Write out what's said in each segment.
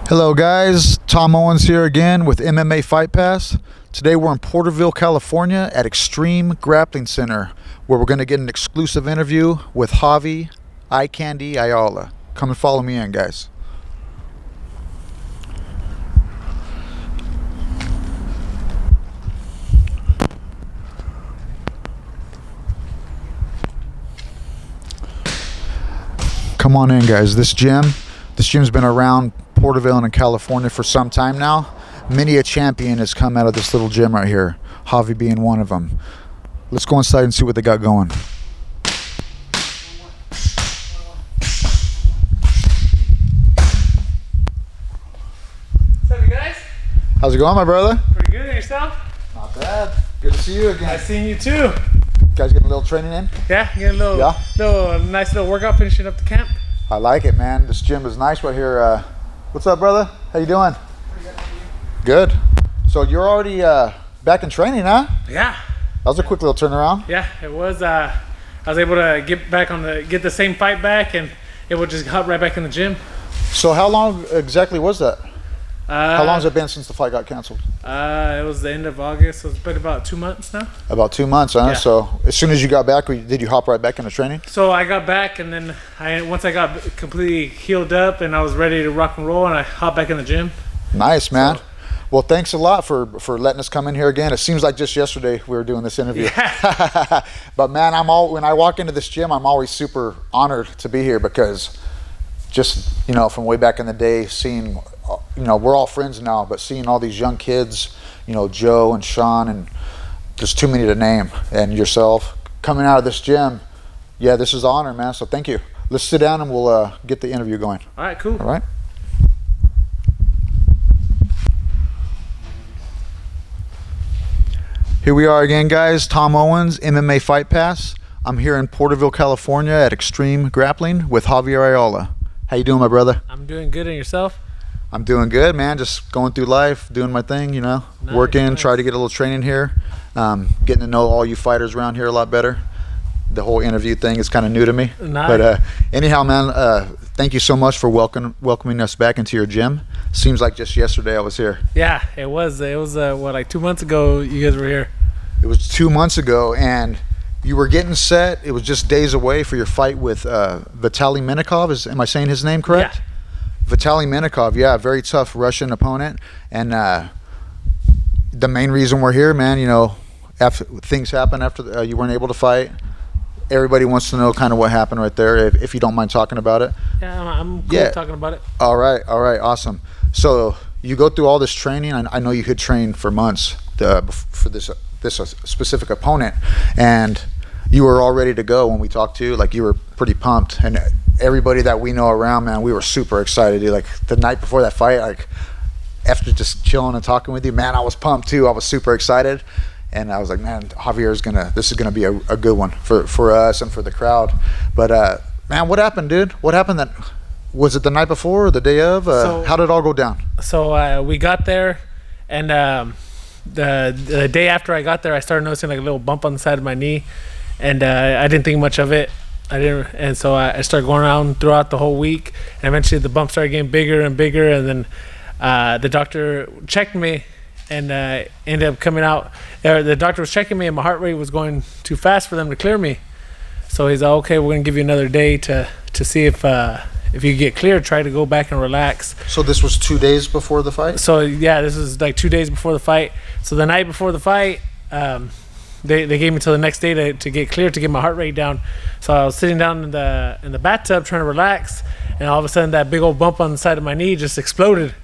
Hello guys, Tom Owens here again with MMA Fight Pass. Today we're in Porterville, California at Extreme Grappling Center, where we're going to get an exclusive interview with JavierAyala. Come and follow me in, guys. Come on in, guys. This gym's been around Porterville and in California for some time now. Many a champion has come out of this little gym right here, Javi being one of them. Let's go inside and see what they got going. What's up, you guys? How's it going, my brother? Pretty good, and yourself? Not bad. Good to see you again. I've seen you too. Guys getting a little training in? Yeah, getting a nice little workout finishing up the camp. I like it, man. This gym is nice right here. What's up, brother? How you doing? Good. So you're already back in training, huh? Yeah. That was a quick little turnaround. Yeah, it was. I was able to get the same fight back, and it would just hop right back in the gym. So how long exactly was that? How long has it been since the fight got canceled? It was the end of August, so it's been about 2 months now. About 2 months, huh? Yeah. So as soon as you got back, did you hop right back into training? So I got back, and then once I got completely healed up and I was ready to rock and roll, and I hopped back in the gym. Nice, man. Well, thanks a lot for letting us come in here again. It seems like just yesterday we were doing this interview. Yeah. But man, when I walk into this gym, I'm always super honored to be here because just, from way back in the day, seeing, we're all friends now, but seeing all these young kids, Joe and Sean, and there's too many to name, and yourself coming out of this gym. Yeah, this is an honor, man. So thank you. Let's sit down and we'll get the interview going. All right, cool. All right. Here we are again, guys. Tom Owens, MMA Fight Pass. I'm here in Porterville, California at Extreme Grappling with JavierAyala. How you doing, my brother? I'm doing good, and yourself? I'm doing good, man. Just going through life, doing my thing, Nice, working, nice. try to get a little training here, getting to know all you fighters around here a lot better. The whole interview thing is kind of new to me. Nice. But anyhow, man, thank you so much for welcoming us back into your gym. Seems like just yesterday I was here. Yeah, it was. It was like 2 months ago you guys were here. It was 2 months ago, and you were getting set. It was just days away for your fight with VitalyMinakov. Am I saying his name correct? Yeah. VitalyMinakov, yeah, very tough Russian opponent. And the main reason we're here, man, after things happened after you weren't able to fight, everybody wants to know kind of what happened right there, if you don't mind talking about it. Yeah, I'm cool talking about it. All right, awesome. So you go through all this training. I know you could train for months for this specific opponent, and you were all ready to go when we talked to you. Like, you were pretty pumped, and everybody that we know around, man, we were super excited. Dude. Like, the night before that fight, like, after just chilling and talking with you, man, I was pumped too. I was super excited, and I was like, man, this is gonna be a good one for us and for the crowd. But man, what happened, dude? What happened? Was it the night before or the day of? How did it all go down? So we got there, and the day after I got there, I started noticing like a little bump on the side of my knee, and I didn't think much of it. And so I started going around throughout the whole week, and eventually the bump started getting bigger and bigger, and then the doctor checked me, and ended up coming out. The doctor was checking me, and my heart rate was going too fast for them to clear me. So he's like, okay, we're gonna give you another day to see if you get cleared, try to go back and relax. So this was 2 days before the fight? So yeah, this was like 2 days before the fight. So the night before the fight, they gave me till the next day to get cleared, to get my heart rate down. So I was sitting down in the bathtub trying to relax, and all of a sudden that big old bump on the side of my knee just exploded.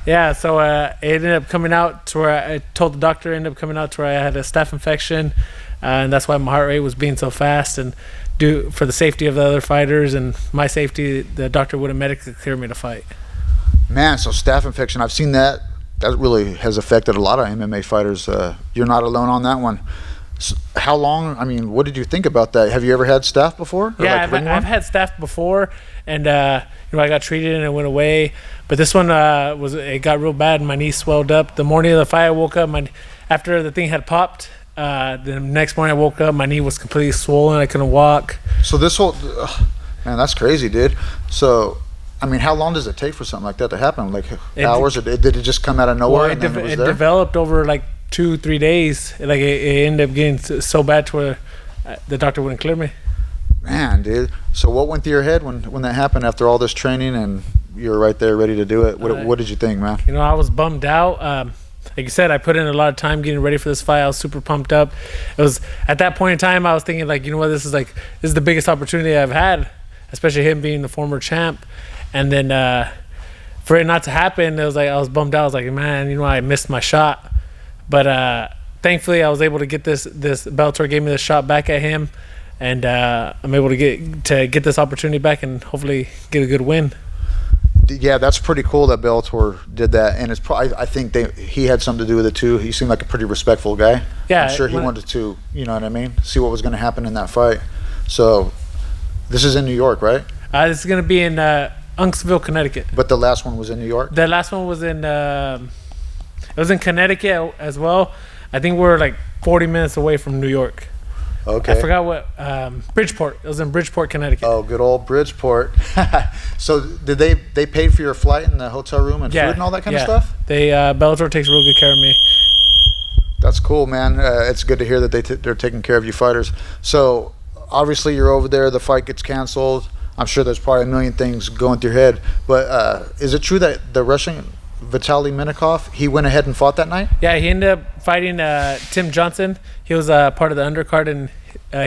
Yeah. So it ended up coming out to where I told the doctor, ended up coming out to where I had a staph infection, and that's why my heart rate was being so fast. And for the safety of the other fighters and my safety, the doctor wouldn't medically clear me to fight. Man, so staph infection, I've seen that. That really has affected a lot of MMA fighters. You're not alone on that one. So how long, what did you think about that? Have you ever had staph before? Yeah, I've had staph before, and I got treated and it went away. But this one it got real bad, and my knee swelled up. The morning of the fight, I woke up, after the thing had popped, the next morning I woke up, my knee was completely swollen. I couldn't walk. So this whole, man, that's crazy, dude. So I mean, how long does it take for something like that to happen? Like hours, or did it just come out of nowhere? Well, and then it was it there? developed over like 2-3 days. Like it ended up getting so bad to where the doctor wouldn't clear me. Man, dude. So what went through your head when that happened after all this training and you were right there ready to do it? What did you think, man? You know, I was bummed out. Like you said, I put in a lot of time getting ready for this fight. I was super pumped up. It was at that point in time I was thinking like, you know what, this is the biggest opportunity I've had, especially him being the former champ. And then for it not to happen, it was like I was bummed out. I was like, man, you know, I missed my shot. But thankfully I was able to get this Bellator gave me the shot back at him, and I'm able to get this opportunity back and hopefully get a good win. Yeah, that's pretty cool that Bellator did that, and it's probably, I think he had something to do with it too. He seemed like a pretty respectful guy. Yeah, I'm sure he wanted to, you know what I mean, see what was going to happen in that fight. So this is in New York, right? This is going to be in Unksville, Connecticut. But the last one was in New York? The last one was in it was in Connecticut as well. I think we're like 40 minutes away from New York. Okay. I forgot what Bridgeport. It was in Bridgeport, Connecticut. Oh, good old Bridgeport. So did they pay for your flight and the hotel room and food and all that kind of stuff? They Bellator takes real good care of me. That's cool, man. It's good to hear that they're taking care of you fighters. So obviously you're over there. The fight gets canceled. I'm sure there's probably a million things going through your head. But is it true that the Russian VitalyMinakov, he went ahead and fought that night? Yeah, he ended up fighting Tim Johnson. He was part of the undercard, and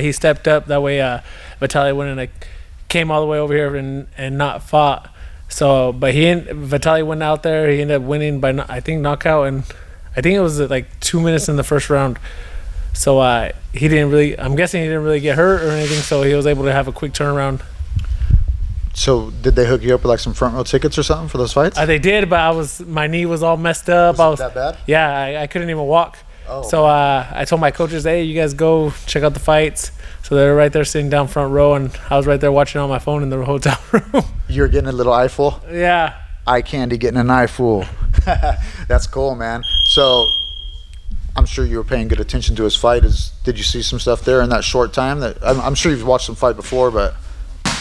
he stepped up. That way Vitaly went and came all the way over here and not fought. So, but Vitaly went out there. He ended up winning by, I think, knockout, and I think it was like 2 minutes in the first round. So he didn't really, I'm guessing he didn't really get hurt or anything, so he was able to have a quick turnaround. So did they hook you up with like some front row tickets or something for those fights? They did, but my knee was all messed up. Was it that bad? Yeah, I couldn't even walk. Oh. So I told my coaches, hey, you guys go check out the fights. So they were right there sitting down front row, and I was right there watching on my phone in the hotel room. You were getting a little eyeful? Yeah. Eye candy, getting an eyeful. That's cool, man. So I'm sure you were paying good attention to his fight. Did you see some stuff there in that short time? That I'm sure you've watched some fight before, but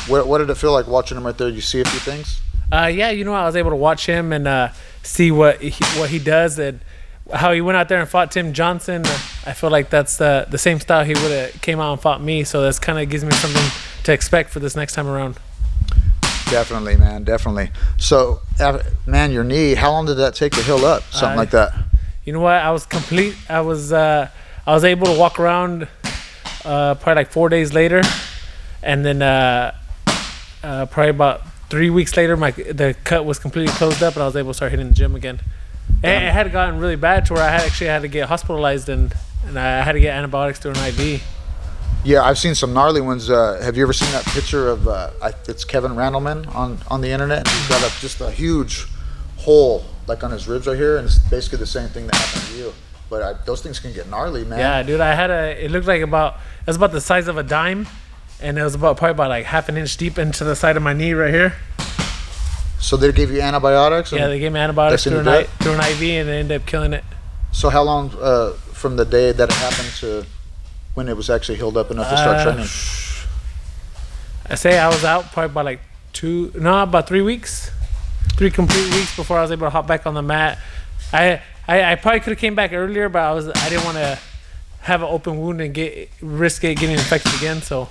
what did it feel like watching him right there? Did you see a few things? Yeah, you know, I was able to watch him and see what he does and how he went out there and fought Tim Johnson. I feel like that's the same style he would have came out and fought me. So that's kind of gives me something to expect for this next time around. Definitely, man, definitely. So, man, your knee, how long did that take to heal up? Something like that? You know what? I was complete. I was able to walk around probably like 4 days later, and then probably about 3 weeks later, the cut was completely closed up, and I was able to start hitting the gym again. And it had gotten really bad to where I had to get hospitalized, and I had to get antibiotics through an IV. Yeah, I've seen some gnarly ones. Have you ever seen that picture of it's Kevin Randleman on the internet? He's got just a huge hole like on his ribs right here, and it's basically the same thing that happened to you. But those things can get gnarly, man. Yeah, dude, it looked like it was about the size of a dime, and it was probably about like half an inch deep into the side of my knee right here. So they gave you antibiotics? Yeah, they gave me antibiotics through an IV, and they ended up killing it. So how long from the day that it happened to when it was actually healed up enough to start training? I say I was out probably about about 3 weeks. 3 complete weeks before I was able to hop back on the mat. I probably could have came back earlier, but I didn't want to have an open wound and risk it getting infected again. So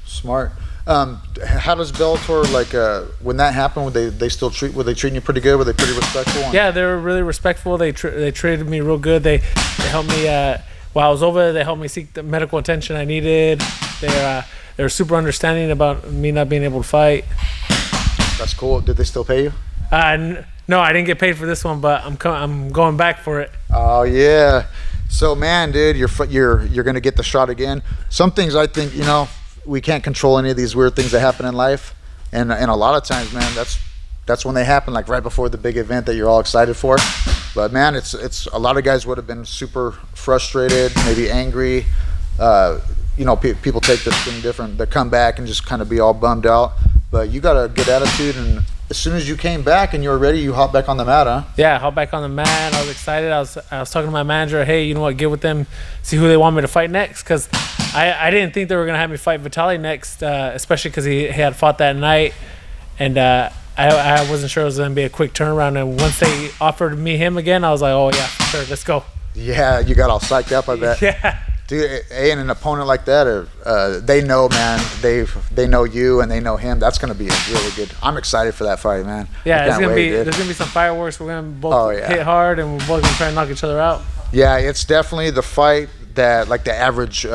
smart. How does Bellator when that happened? Were they treating you pretty good? Were they pretty respectful? Yeah, they were really respectful. They treated me real good. They helped me while I was over there. They helped me seek the medical attention I needed. They were super understanding about me not being able to fight. That's cool. Did they still pay you? No, I didn't get paid for this one, but I'm going back for it. Oh yeah. So man, dude, you're gonna get the shot again. Some things I think, we can't control any of these weird things that happen in life, and a lot of times, man, that's when they happen, like right before the big event that you're all excited for. But man, it's a lot of guys would have been super frustrated, maybe angry. People take this thing different. They come back and just kind of be all bummed out. But you got a good attitude, and as soon as you came back and you were ready, you hopped back on the mat, huh? Yeah, I hopped back on the mat. I was excited. I was talking to my manager, hey, you know what, get with them, see who they want me to fight next, because I didn't think they were going to have me fight Vitaly next, especially because he had fought that night. And I I wasn't sure it was going to be a quick turnaround. And once they offered me him again, I was like, oh, yeah, for sure, let's go. Yeah, you got all psyched up, I bet. Yeah. Dude, and an opponent like that, they know, man. They know you and they know him. That's gonna be a really good. I'm excited for that fight, man. Yeah, there's gonna be some fireworks. We're gonna both hit hard, and we're both gonna try and knock each other out. Yeah, it's definitely the fight that like the average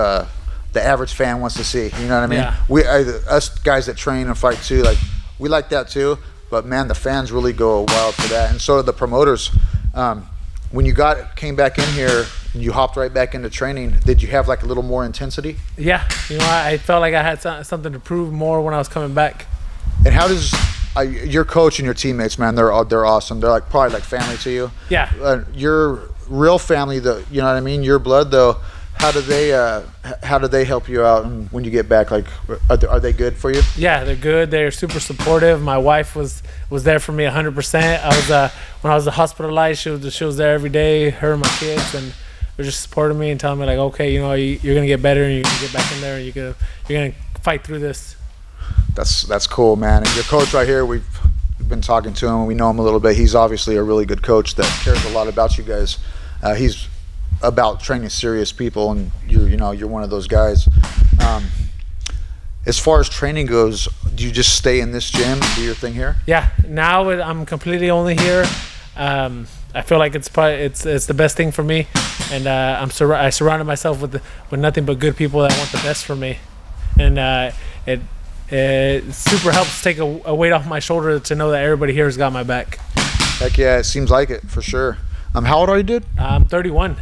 fan wants to see. You know what I mean? Yeah. Us guys that train and fight too, like we like that too. But man, the fans really go wild for that, and so do the promoters. When you came back in here, you hopped right back into training. Did you have like a little more intensity? Yeah, I felt like I had something to prove more when I was coming back. And how does your coach and your teammates, man? They're awesome. They're like probably like family to you. Yeah. Your real family, though. You know what I mean? Your blood, though. How do they help you out and when you get back? Like, are they good for you? Yeah, they're good. They're super supportive. My wife was there for me 100%. I was when I was hospitalized, she was there every day. Her and my kids, and they're just supporting me and telling me like, okay, you're gonna get better and you're gonna get back in there and you're gonna fight through this. That's cool, man. And your coach right here, we've been talking to him. We know him a little bit. He's obviously a really good coach that cares a lot about you guys. He's about training serious people, and you're one of those guys. As far as training goes, do you just stay in this gym and do your thing here? Yeah, now I'm completely only here. I feel like it's the best thing for me, and I surrounded myself with nothing but good people that want the best for me, and it super helps take a weight off my shoulder to know that everybody here has got my back. Heck yeah, it seems like it for sure. How old are you, dude? I'm 31.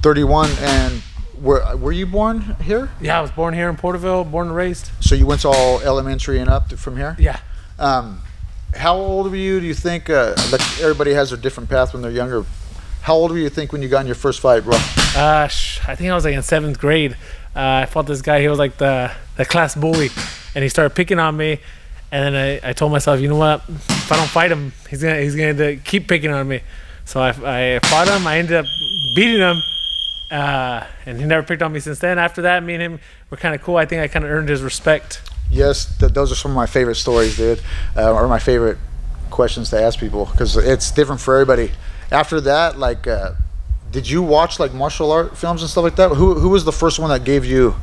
31, and were you born here? Yeah, I was born here in Porterville, born and raised. So you went to all elementary and up from here? Yeah. How old were you, do you think, like everybody has a different path when they're younger. How old were you think when you got in your first fight, bro? I think I was like in 7th grade. I fought this guy. He was like the class bully, and he started picking on me. And then I told myself, you know what? If I don't fight him, he's gonna keep picking on me. So I fought him. I ended up beating him. And he never picked on me since then. After that, me and him were kind of cool. I think I kind of earned his respect. Yes, those are some of my favorite stories, dude, or my favorite questions to ask people, because it's different for everybody. After that, like, did you watch like martial art films and stuff like that? Who was the first one that gave you,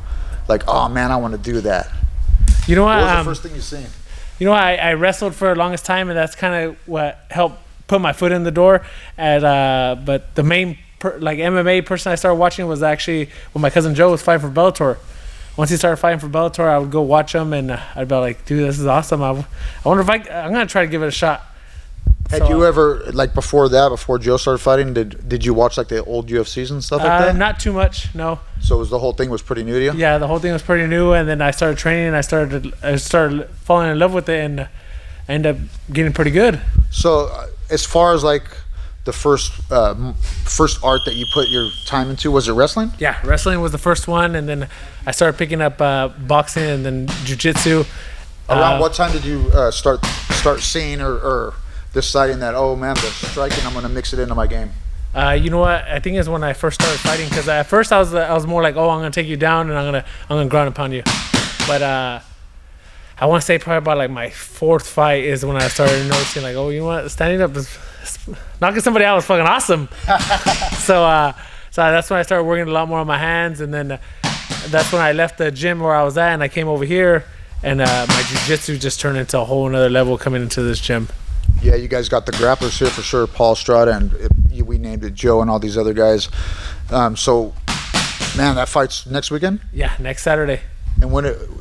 like, oh man, I want to do that? You know what? What was the first thing you seen? You know, I wrestled for the longest time, and that's kind of what helped put my foot in the door. But the main MMA person I started watching was actually when my cousin Joe was fighting for Bellator. Once he started fighting for Bellator, I would go watch him, and I'd be like, dude, this is awesome. I wonder if I'm going to try to give it a shot. Had you ever, like before Joe started fighting, did you watch like the old UFCs and stuff like that? Not too much, no. So the whole thing was pretty new to you? Yeah, the whole thing was pretty new, and then I started training, and I started falling in love with it, and I ended up getting pretty good. So as far as like the first art that you put your time into, was it wrestling? Yeah, wrestling was the first one, and then I started picking up boxing and then jiu-jitsu. Around what time did you start seeing or deciding that, oh man, the striking, I'm going to mix it into my game? You know what? I think it's when I first started fighting, because at first I was more like, oh, I'm going to take you down and I'm gonna ground upon you. But I want to say probably about like my 4th fight is when I started noticing like, oh, you know what? Standing up is knocking somebody out was fucking awesome. So that's when I started working a lot more on my hands, and then that's when I left the gym where I was at and I came over here, and my jiu-jitsu just turned into a whole another level coming into this gym. Yeah, you guys got the grapplers here for sure, Paul Strada, and we named it Joe and all these other guys. So, man, that fight's next weekend? Yeah, next Saturday. And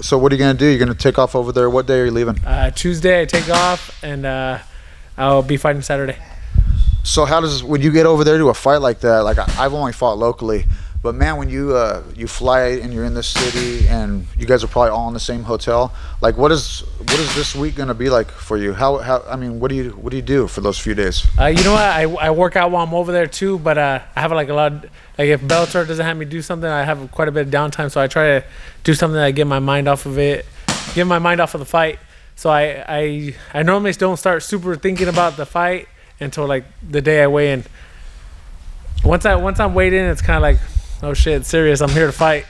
so what are you going to do? You're going to take off over there. What day are you leaving? Tuesday I take off, and I'll be fighting Saturday. So when you get over there to a fight like that, like I've only fought locally, but man, when you fly and you're in this city and you guys are probably all in the same hotel, like what is this week gonna be like for you? How I mean, what do you do for those few days? You know what? I work out while I'm over there too, but I have like a lot. Like if Bellator doesn't have me do something, I have quite a bit of downtime, so I try to do something that get my mind off of it, get my mind off of the fight. So I normally don't start super thinking about the fight until like the day I weigh in. Once I'm weighed in, it's kind of like, oh shit, it's serious. I'm here to fight.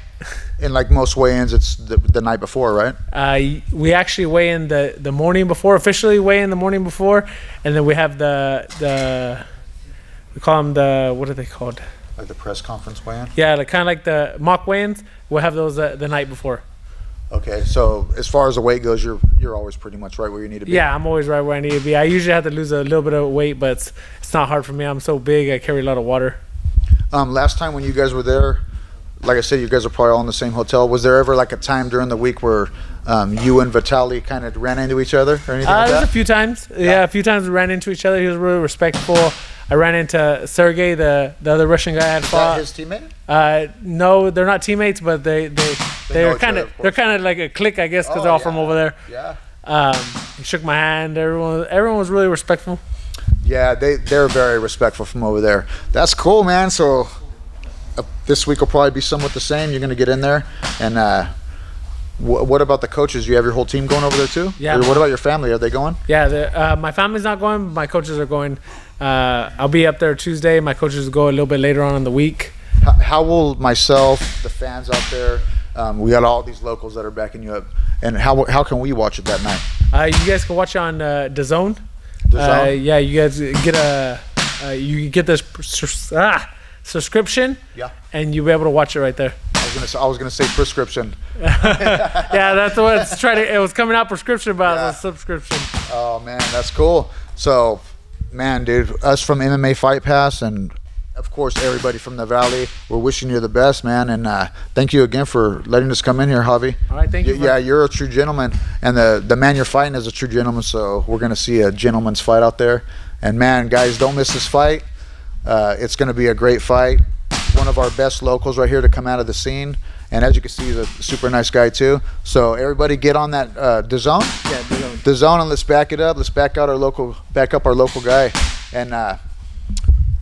In like most weigh-ins, it's the night before, right? We actually weigh in the morning before, officially weigh in the morning before, and then we have the we call them what are they called? Like the press conference weigh-in? Yeah, kind of like the mock weigh-ins. We'll have those the night before. Okay, so as far as the weight goes, you're always pretty much right where you need to be. Yeah, I'm always right where I need to be. I usually have to lose a little bit of weight, but it's not hard for me. I'm so big, I carry a lot of water. Last time when you guys were there, like I said, you guys are probably all in the same hotel. Was there ever like a time during the week where you and Vitaly kind of ran into each other or anything like There's that? a few times. Yeah, a few times we ran into each other. He was really respectful. I ran into Sergey, the other Russian guy I had fought. Is that his teammate? No, they're not teammates, but they're kind of like a clique, I guess, because they're all from over there. Yeah. He shook my hand. Everyone was really respectful. Yeah, they're very respectful from over there. That's cool, man. So this week will probably be somewhat the same. You're going to get in there. And what about the coaches? You have your whole team going over there too? Yeah. Or what about your family? Are they going? Yeah, my family's not going. My coaches are going. I'll be up there Tuesday. My coaches go a little bit later on in the week. How will myself, the fans out there, we got all these locals that are backing you up, and how can we watch it that night? You guys can watch it on DAZN. DAZN? Yeah, you guys get this subscription. Yeah. And you'll be able to watch it right there. I was gonna say prescription. Yeah, that's what it's trying to. It was coming out prescription, but it was a subscription. Oh man, that's cool. So, man, dude, us from MMA Fight Pass, and of course everybody from the Valley, we're wishing you the best, man. And thank you again for letting us come in here, Javi. All right, thank you. Yeah, you're a true gentleman, and the man you're fighting is a true gentleman. So we're gonna see a gentleman's fight out there. And man, guys, don't miss this fight. It's gonna be a great fight. One of our best locals right here to come out of the scene, and as you can see, he's a super nice guy too. So everybody get on that DAZN. Yeah, DAZN. DAZN, and let's back it up. Let's back up our local guy. And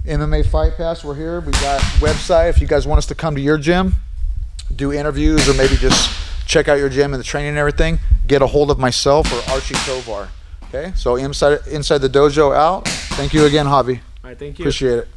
MMA Fight Pass, we're here. We got website. If you guys want us to come to your gym, do interviews, or maybe just check out your gym and the training and everything, get a hold of myself or Archie Tovar. Okay, so inside the dojo out. Thank you again, Javi. All right, thank you. Appreciate it.